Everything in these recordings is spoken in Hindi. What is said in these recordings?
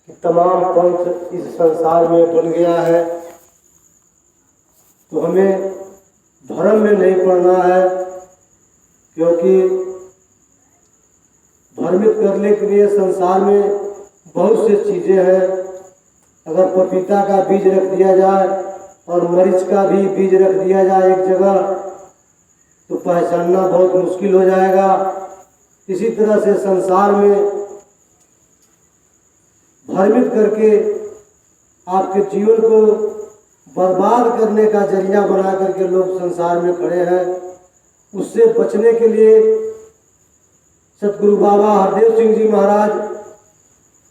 कि तमाम पंथ इस संसार में बन गया है, तो हमें भ्रम में नहीं पड़ना है, क्योंकि भ्रमित करने के लिए संसार में बहुत सी चीज़ें हैं। अगर पपीता का बीज रख दिया जाए और मरीच का भी बीज रख दिया जाए एक जगह, तो पहचानना बहुत मुश्किल हो जाएगा। इसी तरह से संसार में भ्रमित करके आपके जीवन को बर्बाद करने का जरिया बना करके लोग संसार में खड़े हैं। उससे बचने के लिए सतगुरु बाबा हरदेव सिंह जी महाराज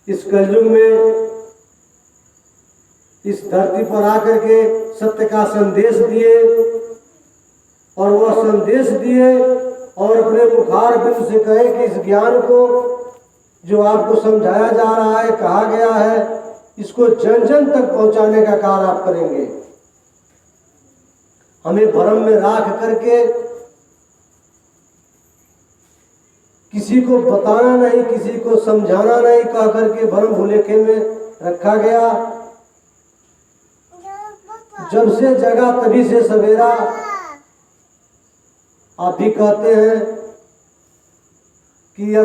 इस कलयुग में इस धरती पर आकर के सत्य का संदेश दिए, और वह संदेश दिए और अपने मुखार बिंदु से कहे कि इस ज्ञान को जो आपको समझाया जा रहा है, कहा गया है, इसको जन जन तक पहुंचाने का कार्य आप करेंगे। हमें भ्रम में राख करके किसी को बताना नहीं, किसी को समझाना नहीं कह करके भ्रम भुलेखे में रखा गया। जब से जगा तभी से सवेरा, आप भी कहते हैं कि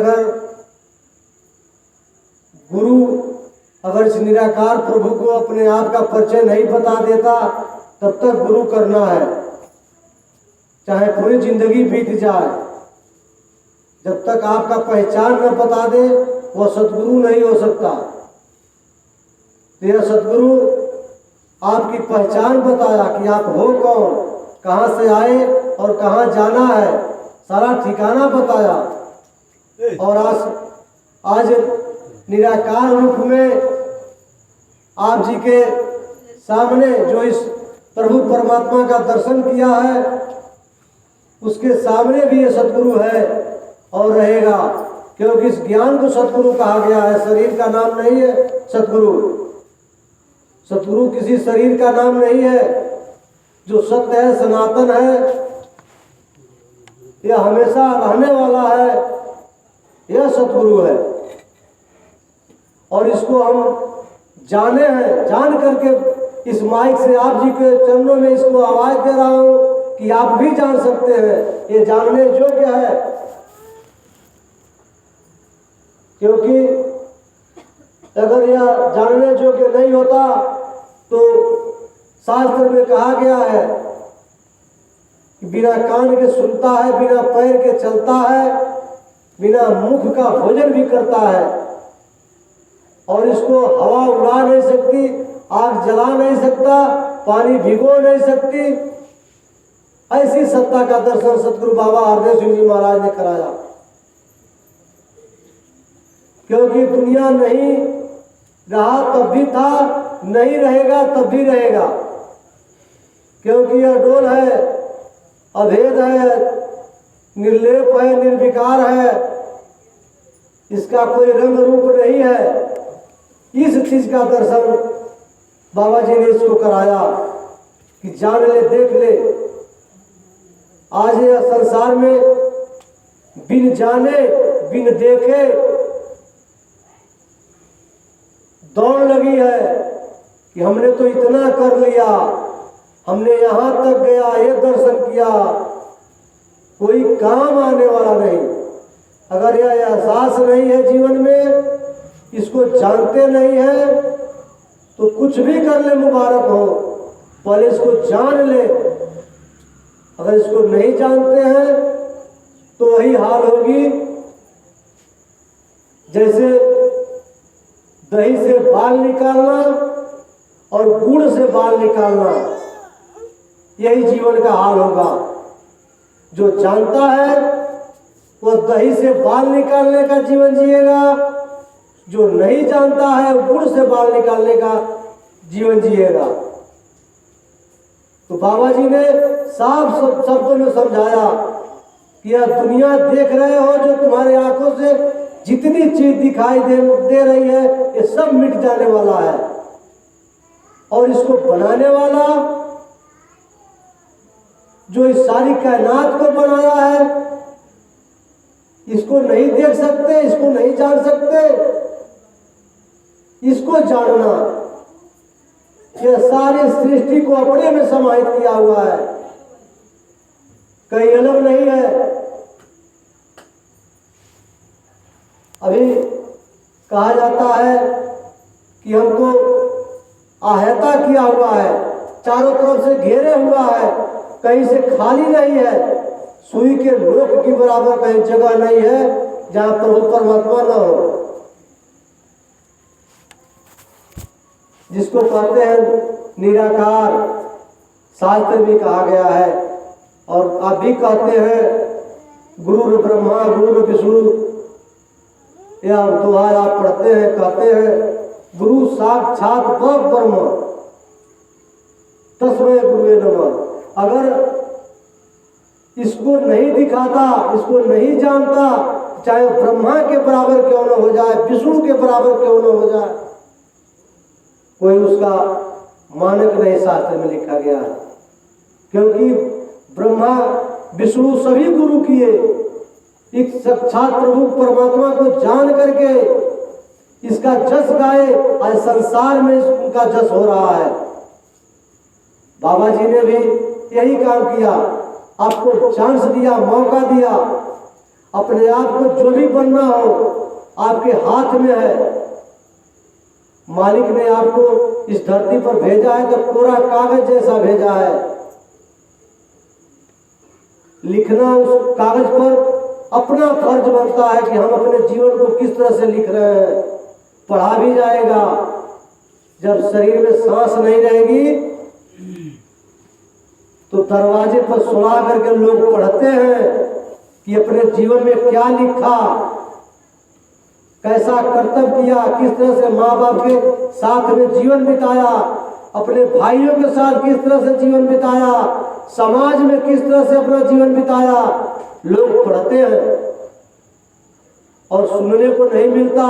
अगर इस निराकार प्रभु को अपने आप का परिचय नहीं बता देता, तब तक गुरु करना है, चाहे पूरी जिंदगी बीत जाए। जब तक आपका पहचान न बता दे, वह सतगुरु नहीं हो सकता। यह सतगुरु आपकी पहचान बताया कि आप हो कौन, कहाँ से आए और कहाँ जाना है, सारा ठिकाना बताया। और आज निराकार रूप में आप जी के सामने जो इस प्रभु परमात्मा का दर्शन किया है, उसके सामने भी ये सतगुरु है और रहेगा, क्योंकि इस ज्ञान को सतगुरु कहा गया है। शरीर का नाम नहीं है सतगुरु। सतगुरु किसी शरीर का नाम नहीं है। जो सत्य है, सनातन है, यह हमेशा रहने वाला है, यह सतगुरु है। और इसको हम जाने हैं, जान करके इस माइक से आप जी के चरणों में इसको आवाज दे रहा हूं कि आप भी जान सकते हैं। ये जानने योग्य है, क्योंकि अगर यह जानने योग्य नहीं होता तो शास्त्र में कहा गया है कि बिना कान के सुनता है, बिना पैर के चलता है, बिना मुख का भोजन भी करता है, और इसको हवा उड़ा नहीं सकती, आग जला नहीं सकता, पानी भिगो नहीं सकती। ऐसी सत्ता का दर्शन सतगुरु बाबा हरदेव सिंह जी महाराज ने कराया। क्योंकि दुनिया नहीं रहा तब भी था, नहीं रहेगा तब भी रहेगा, क्योंकि यह डोल है, अभेद है, निर्लेप है, निर्विकार है, इसका कोई रंग रूप नहीं है। इस चीज का दर्शन बाबा जी ने इसको कराया कि जान ले, देख ले। आज यह संसार में बिन जाने बिन देखे दौड़ लगी है कि हमने तो इतना कर लिया, हमने यहाँ तक गया, ये दर्शन किया, कोई काम आने वाला नहीं। अगर यह एहसास नहीं है जीवन में, इसको जानते नहीं है, तो कुछ भी कर ले मुबारक हो, पहले इसको जान ले। अगर इसको नहीं जानते हैं तो वही हाल होगी जैसे दही से बाल निकालना और गुड़ से बाल निकालना, यही जीवन का हाल होगा। जो जानता है वह दही से बाल निकालने का जीवन जिएगा, जो नहीं जानता है गुड़ से बाल निकालने का जीवन जिएगा। तो बाबा जी ने साफ शब्दों में समझाया कि यह दुनिया देख रहे हो, जो तुम्हारी आंखों से जितनी चीज दिखाई दे रही है, ये सब मिट जाने वाला है, और इसको बनाने वाला जो इस सारी कायनात को बनाया है, इसको नहीं देख सकते, इसको नहीं जान सकते, इसको जानना, यह सारी सृष्टि को अपने में समाहित किया हुआ है, कहीं अलग नहीं है। अभी कहा जाता है कि हमको आहता किया हुआ है, चारों तरफ से घेरे हुआ है, कहीं से खाली नहीं है, सुई के नोक की बराबर कहीं जगह नहीं है जहां प्रभु परमात्मा न हो। जिसको कहते हैं निराकार, शास्त्र में कहा गया है, और आप भी कहते हैं गुरु ब्रह्मा गुरु विष्णु, या दोहा आप पढ़ते हैं, कहते हैं गुरु साक्षात परब्रह्म तस्मै गुरुवे नमः। अगर इसको नहीं दिखाता, इसको नहीं जानता, चाहे ब्रह्मा के बराबर क्यों न हो जाए, विष्णु के बराबर क्यों न हो जाए, कोई उसका मानक नहीं शास्त्र में लिखा गया है। क्योंकि ब्रह्मा विष्णु सभी गुरु किए, एक साक्षात प्रभु परमात्मा को जान करके इसका जस गाए, आज संसार में उनका जस हो रहा है। बाबा जी ने भी यही काम किया, आपको चांस दिया, मौका दिया, अपने आप को जो भी बनना हो आपके हाथ में है। मालिक ने आपको इस धरती पर भेजा है तो पूरा कागज जैसा भेजा है, लिखना उस कागज पर अपना फर्ज बनता है कि हम अपने जीवन को किस तरह से लिख रहे हैं। पढ़ा भी जाएगा, जब शरीर में सांस नहीं रहेगी तो दरवाजे पर सुला करके लोग पढ़ते हैं कि अपने जीवन में क्या लिखा, कैसा कर्तव्य किया, किस तरह से माँ बाप के साथ में जीवन बिताया, अपने भाइयों के साथ किस तरह से जीवन बिताया, समाज में किस तरह से अपना जीवन बिताया। लोग पढ़ते हैं और सुनने को नहीं मिलता,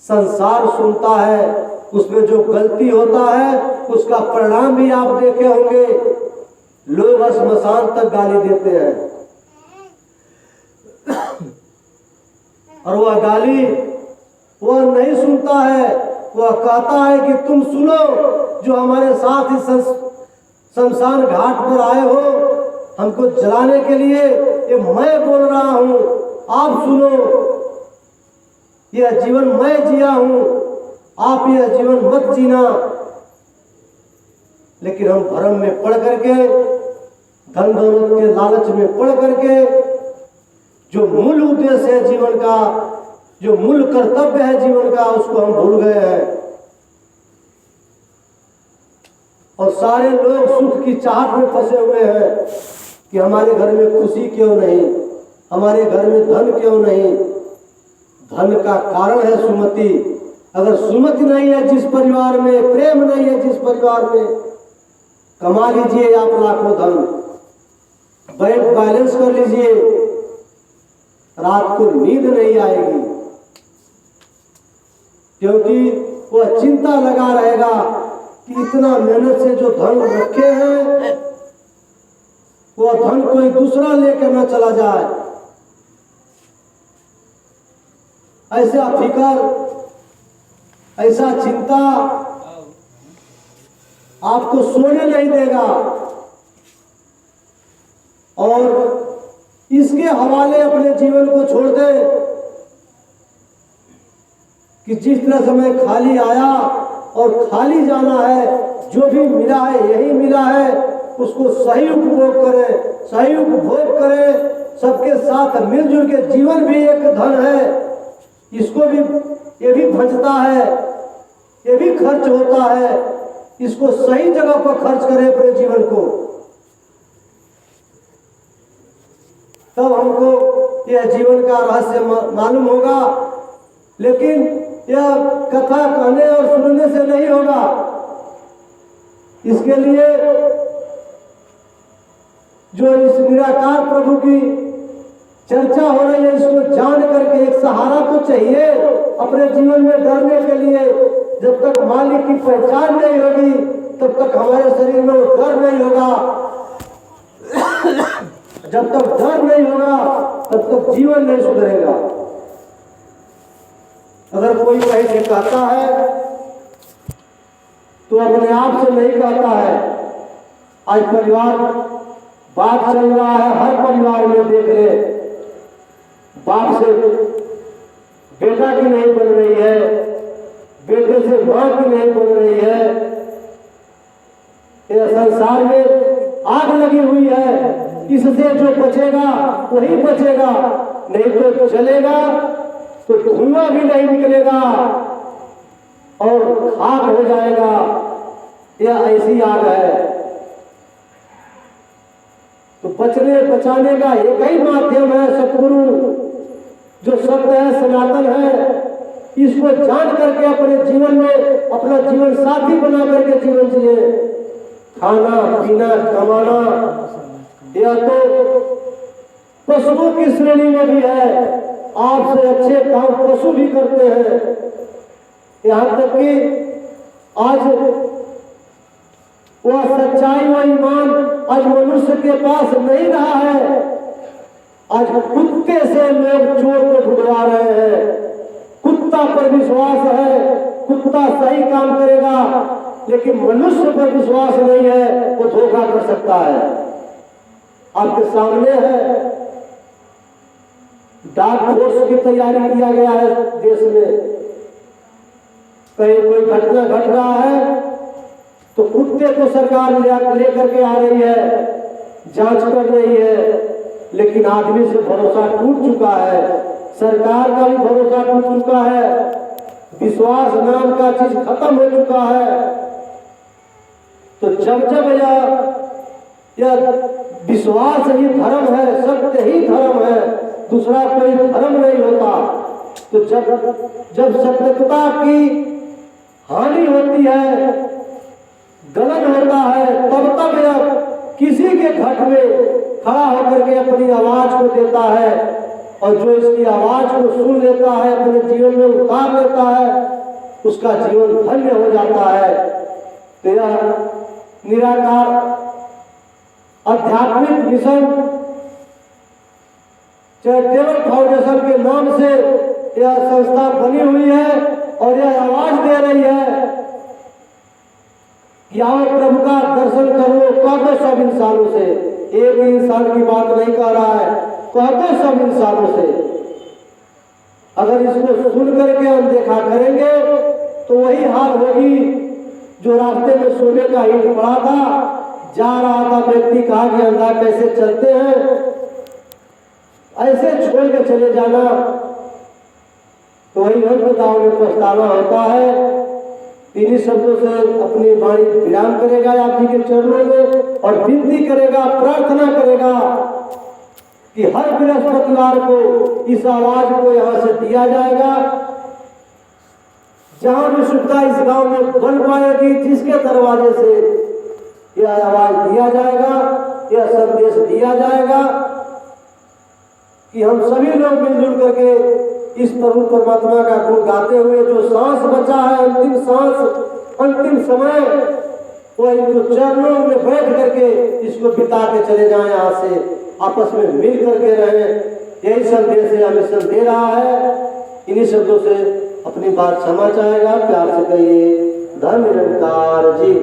संसार सुनता है, उसमें जो गलती होता है उसका परिणाम भी आप देखे होंगे, लोग श्मशान तक गाली देते हैं। और वह गाली वह नहीं सुनता है, वह कहता है कि तुम सुनो, जो हमारे साथ इस शमशान घाट पर आए हो हमको जलाने के लिए, ये मैं बोल रहा हूं, आप सुनो, यह जीवन मैं जिया हूं, आप यह जीवन मत जीना। लेकिन हम भ्रम में पड़ करके, धन दौलत के लालच में पड़ करके, जो मूल उद्देश्य है जीवन का, जो मूल कर्तव्य है जीवन का, उसको हम भूल गए हैं। और सारे लोग सुख की चाहत में फंसे हुए हैं कि हमारे घर में खुशी क्यों नहीं, हमारे घर में धन क्यों नहीं। धन का कारण है सुमति। अगर सुमति नहीं है जिस परिवार में, प्रेम नहीं है जिस परिवार में, कमा लीजिए आप लाखों धन, बैंक बैलेंस कर लीजिए, रात को नींद नहीं आएगी, क्योंकि वह चिंता लगा रहेगा कि इतना मेहनत से जो धन रखे हैं वह धन कोई दूसरा लेकर न चला जाए। ऐसा फिकर, ऐसा चिंता आपको सोने नहीं देगा। और इसके हवाले अपने जीवन को छोड़ दे कि जिस तरह से मैं खाली आया और खाली जाना है, जो भी मिला है यही मिला है, उसको सही उपभोग करें, सही उपभोग करें, सबके साथ मिलजुल के। जीवन भी एक धन है, इसको भी, ये भी बचता है, ये भी खर्च होता है, इसको सही जगह पर खर्च करें अपने जीवन को, तब हमको यह जीवन का रहस्य मालूम होगा। लेकिन यह कथा कहने और सुनने से नहीं होगा, इसके लिए जो इस निराकार प्रभु की चर्चा हो रही है, इसको जान करके एक सहारा तो चाहिए अपने जीवन में डरने के लिए। जब तक मालिक की पहचान नहीं होगी तब तक हमारे शरीर में वो डर नहीं होगा, जब तक डर नहीं होगा तब तक जीवन नहीं सुधरेगा। अगर कोई कहीं से कहता है तो अपने आप से नहीं कहता है। आज परिवार बात चल रहा है, हर परिवार में देख ले, बाप से बेटा की नहीं बन रही है, बेटे से मां की नहीं बन रही है। यह संसार में आग लगी हुई है, इससे जो बचेगा वही बचेगा, नहीं तो चलेगा तो धुआं भी नहीं निकलेगा और खाक हो जाएगा। यह ऐसी आग है। तो बचने बचाने का एक ही माध्यम है सतगुरु, जो शब्द है सनातन है। इसको जान करके अपने जीवन में अपना जीवन साथी बना करके जीवन जिए। खाना पीना कमाना यह तो पशुओं की श्रेणी में भी है। आपसे अच्छे काम पशु भी करते हैं। यहाँ तक कि आज वह सच्चाई व ईमान आज मनुष्य के पास नहीं रहा है। आज कुत्ते से लोग चोर को ढूंढवा रहे हैं। कुत्ता पर विश्वास है, कुत्ता सही काम करेगा, लेकिन मनुष्य पर विश्वास नहीं है, वो धोखा कर सकता है। आपके सामने है, डाक फोर्स की तैयारी किया गया है देश में। कहीं कोई घटना घट रहा है तो कुत्ते को सरकार लेकर के आ रही है, जांच कर रही है, लेकिन आदमी से भरोसा टूट चुका है। सरकार का भी भरोसा टूट चुका है। विश्वास नाम का चीज खत्म हो चुका है। तो जब जब यह विश्वास ही धर्म है, सत्य ही धर्म है, दूसरा कोई धर्म नहीं होता। तो जब सत्यता की हानि होती है, गलत होता है, तब यह किसी के घट में खड़ा होकर के अपनी आवाज को देता है, और जो इसकी आवाज को सुन लेता है, अपने जीवन में उतार लेता है, उसका जीवन धन्य हो जाता है। तो यह निराकार आध्यात्मिक मिशन चैरिटेबल फाउंडेशन के नाम से यह संस्था बनी हुई है और यह आवाज दे रही है कि आओ प्रभु का दर्शन करो। कह दो सब इंसानों से, एक ही इंसान की बात नहीं कह रहा है, कह दो सब इंसानों से। अगर इसको सुन करके हम देखा करेंगे तो वही हाल होगी जो रास्ते में सोने का ईंट पड़ा था, जा रहा था व्यक्ति, कहा कि अंधा कैसे चलते हैं, ऐसे छोड़ के चले जाना, तो वही अंत दाव में पछताना होता है। इन्हीं शब्दों से अपनी वाणी विराम करेगा आप जी के चरणों में और विनती करेगा, प्रार्थना करेगा कि हर बृहस्पतिवार को इस आवाज को यहाँ से दिया जाएगा। जहां भी सुविधा इस गांव में बन पाएगी, जिसके दरवाजे से यह आवाज दिया जाएगा, यह संदेश दिया जाएगा कि हम सभी लोग मिलजुल करके इस प्रभु परमात्मा का गुण गाते हुए जो सांस बचा है, अंतिम सांस, अंतिम समय, वो इनको चरणों में बैठ करके इसको बिता के चले जाएं, यहाँ से आपस में मिल करके रहें। यही संदेश है, मिशन दे रहा है। इन्हीं शब्दों से अपनी बात क्षमा चाहेगा, प्यार से कहिए धन्य निरंकार जी।